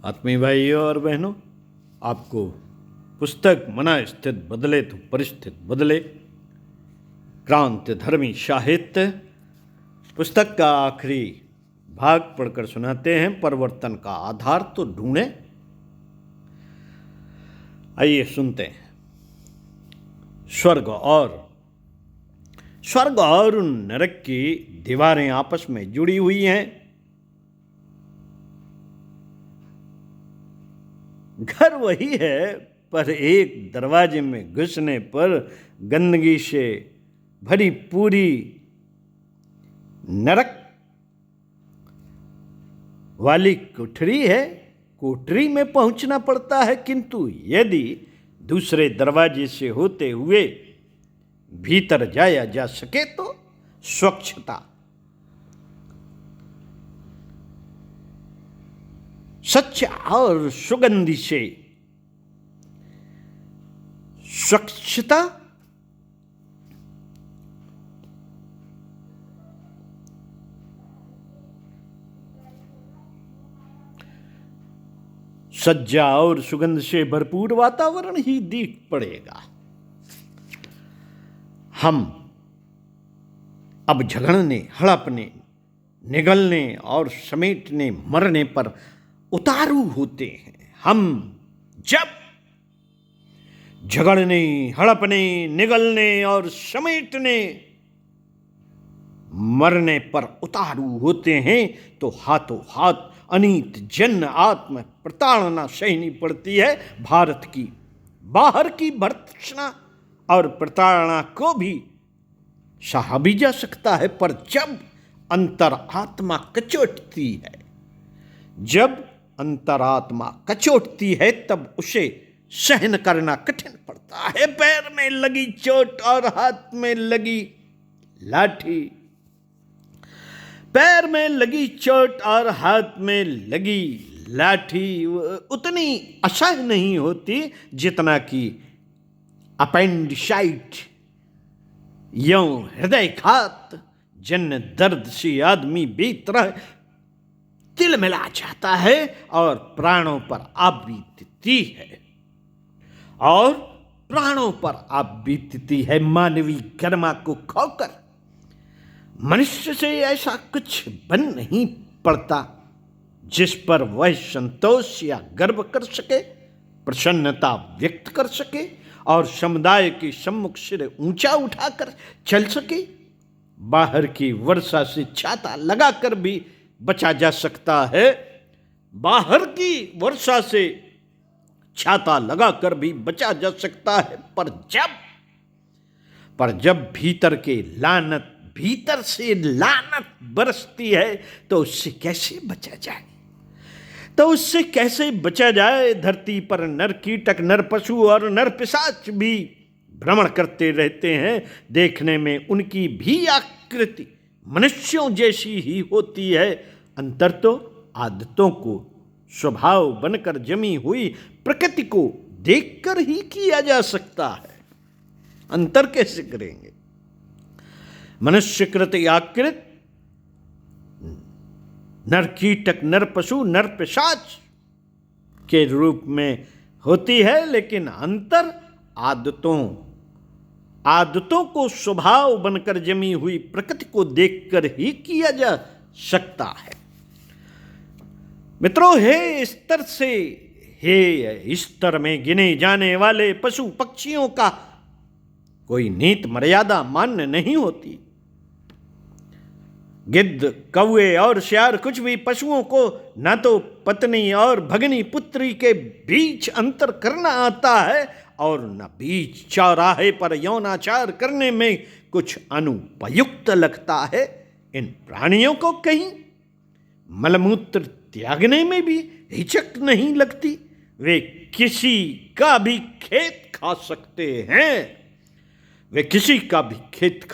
आत्मीय भाइयों और बहनों, आपको पुस्तक मना स्थित बदले तो परिस्थिति बदले, क्रांति धर्मी साहित्य पुस्तक का आखिरी भाग पढ़कर सुनाते हैं। परिवर्तन का आधार तो ढूंढे। आइए सुनते हैं। स्वर्ग और नरक की दीवारें आपस में जुड़ी हुई हैं। घर वही है, पर एक दरवाजे में घुसने पर गंदगी से भरी पूरी नरक वाली कोठरी है। कोठरी में पहुंचना पड़ता है, किंतु यदि दूसरे दरवाजे से होते हुए भीतर जाया जा सके तो स्वच्छता, स्वच्छ और सुगंधी से स्वच्छता सज्जा और सुगंध से भरपूर वातावरण ही दिख पड़ेगा। हम अब झगड़ने, हड़पने, निगलने और समेटने मरने पर उतारू होते हैं। हम जब झगड़ने, हड़पने, निगलने और समेटने मरने पर उतारू होते हैं तो हाथों हाथ अनीत जन आत्म प्रताड़ना सहनी पड़ती है। भारत की बाहर की भर्त्सना और प्रताड़ना को भी सहा भी जा सकता है, पर जब अंतरात्मा कचोटती है, जब अंतरात्मा कचोटती है तब उसे सहन करना कठिन पड़ता है। पैर में लगी चोट और हाथ में लगी लाठी, पैर में लगी चोट और हाथ में लगी लाठी उतनी असह्य नहीं होती जितना कि अपेंडिसाइट यों हृदयघात जन्य दर्द से आदमी बेतरह तिल मिला जाता है और प्राणों पर आप बीतती है, और प्राणों पर आप बीतती है। मानवीय गरिमा को खोकर मनुष्य से ऐसा कुछ बन नहीं पड़ता जिस पर वह संतोष या गर्व कर सके, प्रसन्नता व्यक्त कर सके और समुदाय के सम्मुख सिर ऊंचा उठाकर चल सके। बाहर की वर्षा से छाता लगाकर भी बचा जा सकता है, बाहर की वर्षा से छाता लगाकर भी बचा जा सकता है, पर जब भीतर से लानत बरसती है तो उससे कैसे बचा जाए। धरती पर नर कीटक, नर पशु और नर पिशाच भी भ्रमण करते रहते हैं। देखने में उनकी भी आकृति मनुष्यों जैसी ही होती है। अंतर तो आदतों को स्वभाव बनकर जमी हुई प्रकृति को देखकर ही किया जा सकता है। अंतर कैसे करेंगे? मनुष्यकृत आकृत नर कीटक, नर पशु, नर पिशाच के रूप में होती है, लेकिन अंतर आदतों को स्वभाव बनकर जमी हुई प्रकृति को देखकर ही किया जा सकता है। मित्रों, हे स्तर में गिने जाने वाले पशु पक्षियों का कोई नीत मर्यादा मान्य नहीं होती। गिद्ध, कौवे और सियार कुछ भी पशुओं को न तो पत्नी और भगनी पुत्री के बीच अंतर करना आता है और न बीच चौराहे पर यौनाचार करने में कुछ अनुपयुक्त लगता है। इन प्राणियों को कहीं मलमूत्र त्यागने में भी हिचक नहीं लगती। वे किसी का भी खेत खा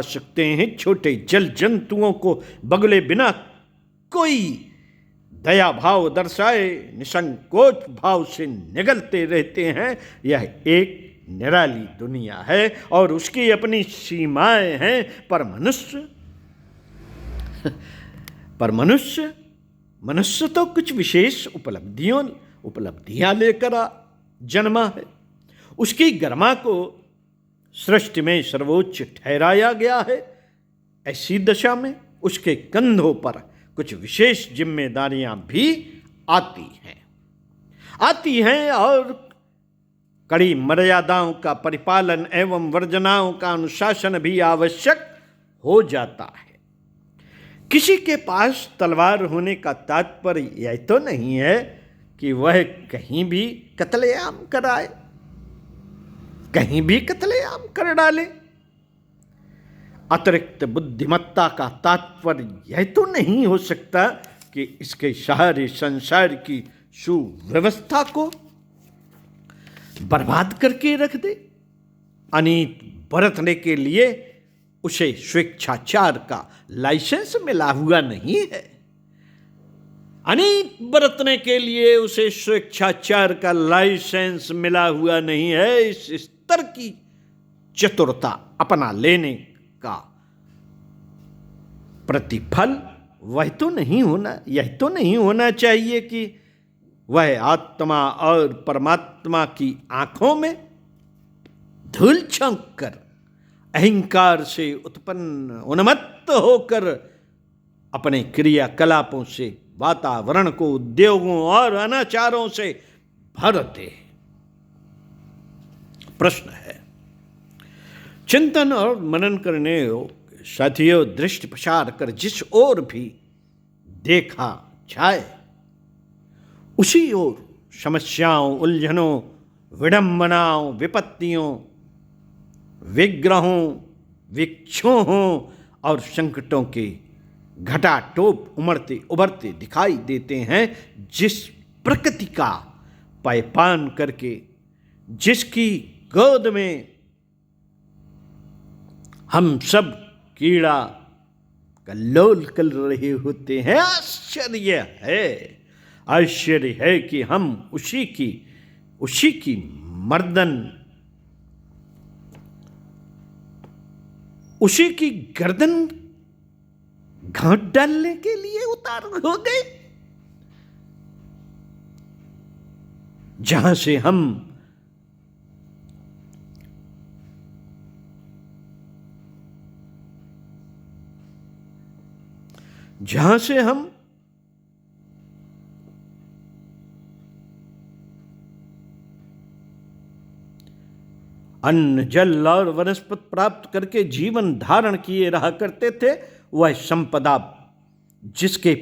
सकते हैं। छोटे जल जंतुओं को बगले बिना कोई दया भाव दर्शाए निसंकोच भाव से निगलते रहते हैं। यह एक निराली दुनिया है और उसकी अपनी सीमाएं हैं, पर मनुष्य तो कुछ विशेष उपलब्धियों उपलब्धियां लेकर जन्मा है। उसकी गरिमा को सृष्टि में सर्वोच्च ठहराया गया है। ऐसी दशा में उसके कंधों पर कुछ विशेष जिम्मेदारियां भी आती हैं और कड़ी मर्यादाओं का परिपालन एवं वर्जनाओं का अनुशासन भी आवश्यक हो जाता है। किसी के पास तलवार होने का तात्पर्य यह तो नहीं है कि वह कहीं भी कत्लेआम कराए, कहीं भी कत्लेआम कर डाले। अतिरिक्त बुद्धिमत्ता का तात्पर्य यह तो नहीं हो सकता कि इसके सारे संसार की सुव्यवस्था को बर्बाद करके रख दे। अनीत बरतने के लिए उसे स्वेच्छाचार का लाइसेंस मिला हुआ नहीं है। अनीत बरतने के लिए उसे स्वेच्छाचार का लाइसेंस मिला हुआ नहीं है। इस स्तर की चतुरता अपना लेने का प्रतिफल यह तो नहीं होना चाहिए कि वह आत्मा और परमात्मा की आंखों में धूल झोंक कर अहंकार से उत्पन्न उन्मत्त होकर अपने क्रियाकलापों से वातावरण को उद्योगों और अनाचारों से भर दे। प्रश्न है, चिंतन और मनन करने साथियों दृष्टि प्रसार कर जिस ओर भी देखा जाए उसी ओर समस्याओं, उलझनों, विडंबनाओं, विपत्तियों, विग्रहों, विक्षोभों और संकटों के घटाटोप उभरते दिखाई देते हैं। जिस प्रकृति का पायपान करके जिसकी गोद में हम सब कीड़ा कल्लोल कर रहे होते हैं, आश्चर्य है कि हम उसी की मर्दन, उसी की गर्दन घाट डालने के लिए उतार हो गए। जहां से हम अन्न, जल और वनस्पति प्राप्त करके जीवन धारण किए रहा करते थे, वह संपदा जिसके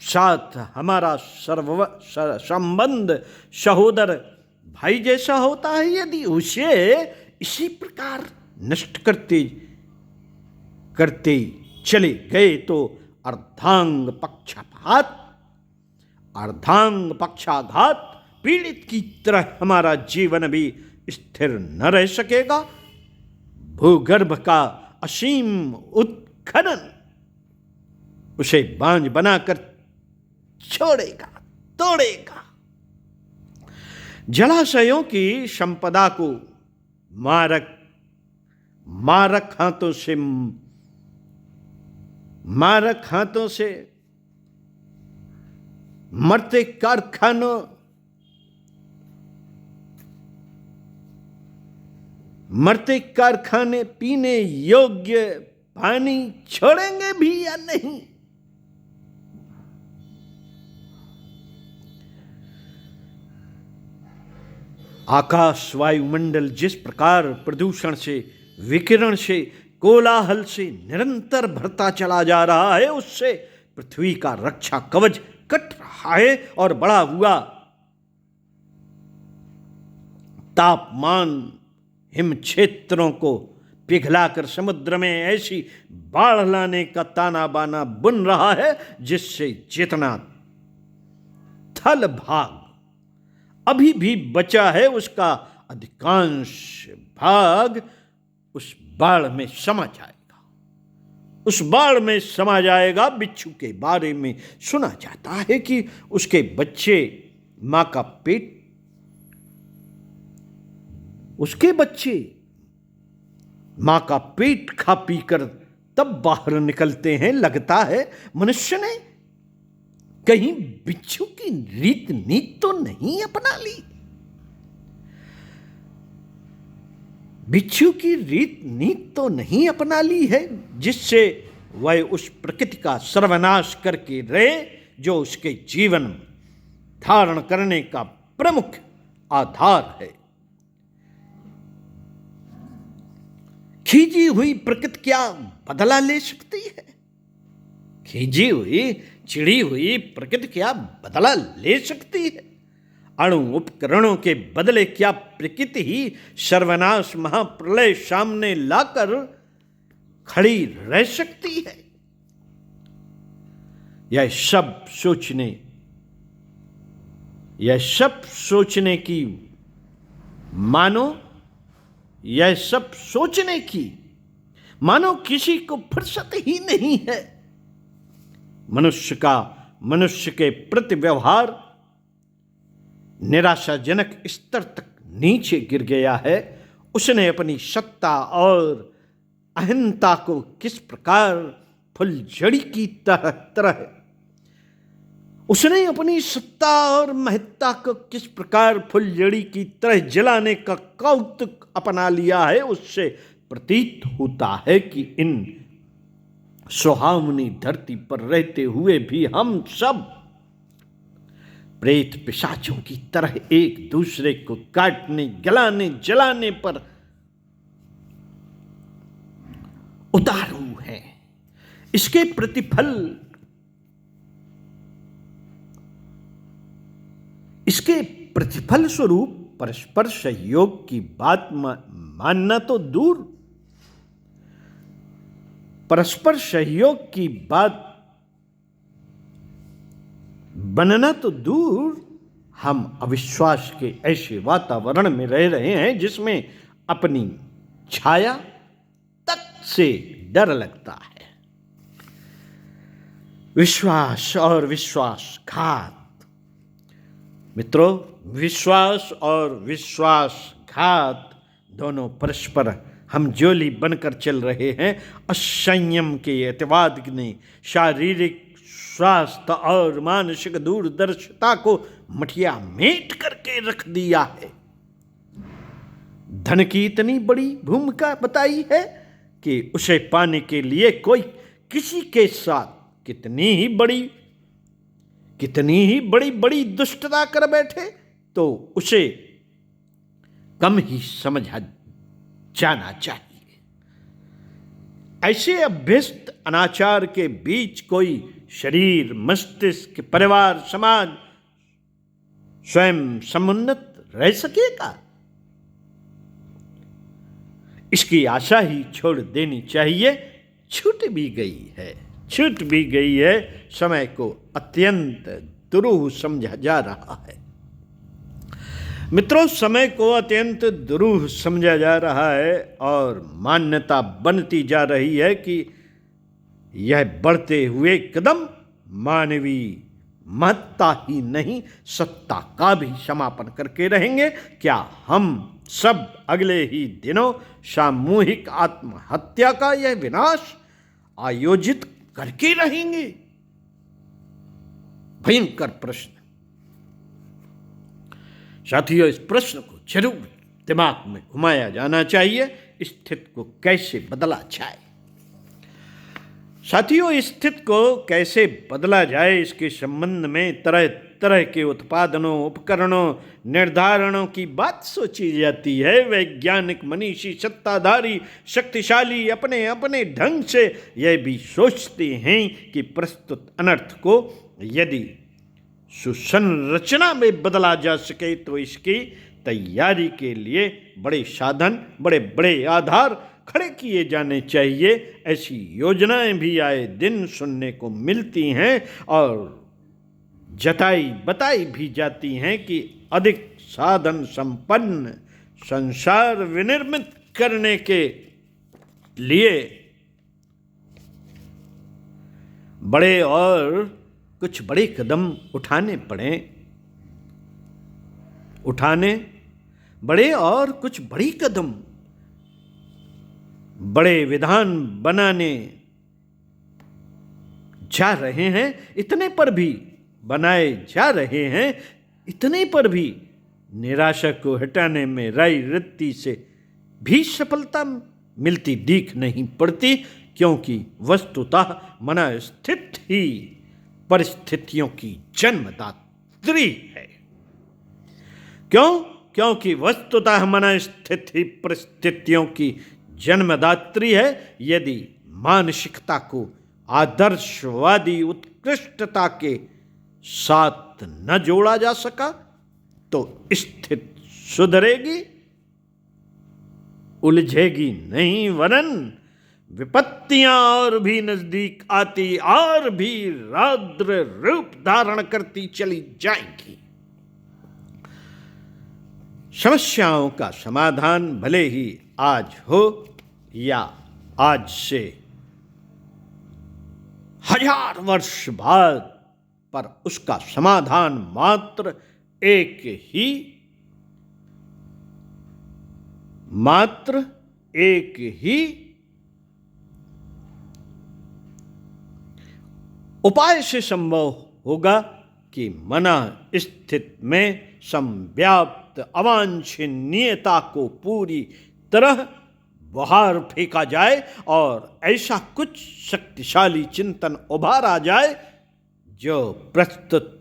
साथ हमारा संबंध सहोदर भाई जैसा होता है, यदि उसे इसी प्रकार नष्ट करते चले गए तो अर्धांग पक्षाघात पीड़ित की तरह हमारा जीवन भी स्थिर न रह सकेगा। भूगर्भ का असीम उत्खनन उसे बांझ बनाकर तोड़ेगा। जलाशयों की संपदा को मारक हाथों से मरते कारखाने पीने योग्य पानी छोड़ेंगे भी या नहीं? आकाश वायुमंडल जिस प्रकार प्रदूषण से, विकिरण से, कोलाहल से निरंतर भरता चला जा रहा है, उससे पृथ्वी का रक्षा कवच कट रहा है और बढ़ा हुआ तापमान हिम क्षेत्रों को पिघलाकर समुद्र में ऐसी बाढ़ लाने का ताना बाना बुन रहा है जिससे जितना थल भाग अभी भी बचा है उसका अधिकांश भाग उस बाढ़ में समा जाएगा। बिच्छू के बारे में सुना जाता है कि उसके बच्चे मां का पेट खा पी कर तब बाहर निकलते हैं। लगता है मनुष्य ने कहीं बिच्छू की रीत नीत तो नहीं अपना ली? बिच्छू की रीत नीत तो नहीं अपना ली है जिससे वह उस प्रकृति का सर्वनाश करके रहे जो उसके जीवन धारण करने का प्रमुख आधार है। खींची हुई प्रकृति क्या बदला ले सकती है? खींची हुई चिड़ी हुई प्रकृति क्या बदला ले सकती है? अणु उपकरणों के बदले क्या प्रकृति ही सर्वनाश महाप्रलय सामने लाकर खड़ी रह सकती है? यह सब सोचने की मानो किसी को फुर्सत ही नहीं है। मनुष्य के प्रति व्यवहार निराशाजनक स्तर तक नीचे गिर गया है। उसने अपनी सत्ता और अहंता को किस प्रकार फुलझड़ी की तरह उसने अपनी सत्ता और महत्ता को किस प्रकार फुलझड़ी की तरह जलाने का कौतुक अपना लिया है। उससे प्रतीत होता है कि इन सुहावनी धरती पर रहते हुए भी हम सब प्रेत पिशाचों की तरह एक दूसरे को काटने गलाने जलाने पर उतारू हैं। इसके प्रतिफल स्वरूप परस्पर सहयोग की बात मानना तो दूर, परस्पर सहयोग की बात बनना तो दूर, हम अविश्वास के ऐसे वातावरण में रह रहे हैं जिसमें अपनी छाया तक से डर लगता है। विश्वास और विश्वासघात। मित्रों, विश्वास और विश्वासघात दोनों परस्पर हमजोली बनकर चल रहे हैं। असंयम के अतिवाद ने शारीरिक स्वास्थ्य और मानसिक दूरदर्शिता को मटिया मेट करके रख दिया है। धन की इतनी बड़ी भूमिका बताई है कि उसे पाने के लिए कोई किसी के साथ कितनी ही बड़ी दुष्टता कर बैठे तो उसे कम ही समझा जाना चाहिए। ऐसे अभ्यस्त अनाचार के बीच कोई शरीर, मस्तिष्क, परिवार, समाज स्वयं समुन्नत रह सकेगा? इसकी आशा ही छोड़ देनी चाहिए। छूट भी गई है। समय को अत्यंत दुरूह समझा जा रहा है। मित्रों, समय को अत्यंत दुरूह समझा जा रहा है और मान्यता बनती जा रही है कि यह बढ़ते हुए कदम मानवीय महत्ता ही नहीं, सत्ता का भी समापन करके रहेंगे। क्या हम सब अगले ही दिनों सामूहिक आत्महत्या का यह विनाश आयोजित करके रहेंगे? भयंकर प्रश्न। साथियों, इस प्रश्न को जरूर दिमाग में घुमाया जाना चाहिए। स्थिति को कैसे बदला जाए? साथियों, स्थिति को कैसे बदला जाए इसके संबंध में तरह तरह के उत्पादनों, उपकरणों, निर्धारणों की बात सोची जाती है। वैज्ञानिक, मनीषी, सत्ताधारी, शक्तिशाली अपने अपने ढंग से यह भी सोचते हैं कि प्रस्तुत अनर्थ को यदि सुसंरचना में बदला जा सके तो इसकी तैयारी के लिए बड़े साधन, बड़े बड़े आधार खड़े किए जाने चाहिए। ऐसी योजनाएं भी आए दिन सुनने को मिलती हैं और जताई बताई भी जाती हैं कि अधिक साधन संपन्न संसार विनिर्मित करने के लिए बड़े और कुछ बड़े कदम उठाने पड़े। बड़े और कुछ बड़ी कदम, बड़े विधान बनाने जा रहे हैं। इतने पर भी बनाए जा रहे हैं, इतने पर भी निराशा को हटाने में राय रत्ती से भी सफलता मिलती दिख नहीं पड़ती, क्योंकि वस्तुतः मनस्थित ही परिस्थितियों की जन्मदात्री है। क्यों? क्योंकि वस्तुतः मनस्थित ही परिस्थितियों की जन्मदात्री है। यदि मानसिकता को आदर्शवादी उत्कृष्टता के साथ न जोड़ा जा सका तो स्थिति सुधरेगी, उलझेगी नहीं, वरन विपत्तियां और भी नजदीक आती और भी रौद्र रूप धारण करती चली जाएंगी। समस्याओं का समाधान भले ही आज हो या आज से 1000 वर्ष बाद, पर उसका समाधान मात्र एक ही उपाय से संभव होगा कि मन स्थित में संव्याप्त अवांछनीयता को पूरी तरह बाहर फेंका जाए और ऐसा कुछ शक्तिशाली चिंतन उभारा जाए जो प्रस्तुत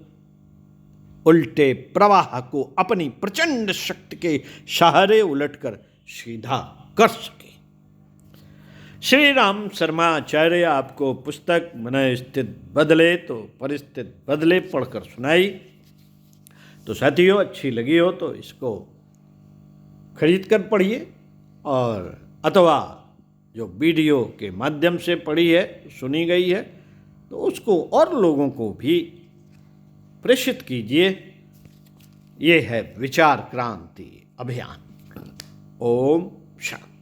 उल्टे प्रवाह को अपनी प्रचंड शक्ति के सहारे उलटकर सीधा कर सके। श्री राम शर्मा आचार्य आपको पुस्तक मन स्थित बदले तो परिस्थिति बदले पढ़कर सुनाई। तो साथियों, अच्छी लगी हो तो इसको खरीद कर पढ़िए, और अथवा जो वीडियो के माध्यम से पढ़ी है, सुनी गई है, तो उसको और लोगों को भी प्रेषित कीजिए। ये है विचार क्रांति अभियान। ओम शांति।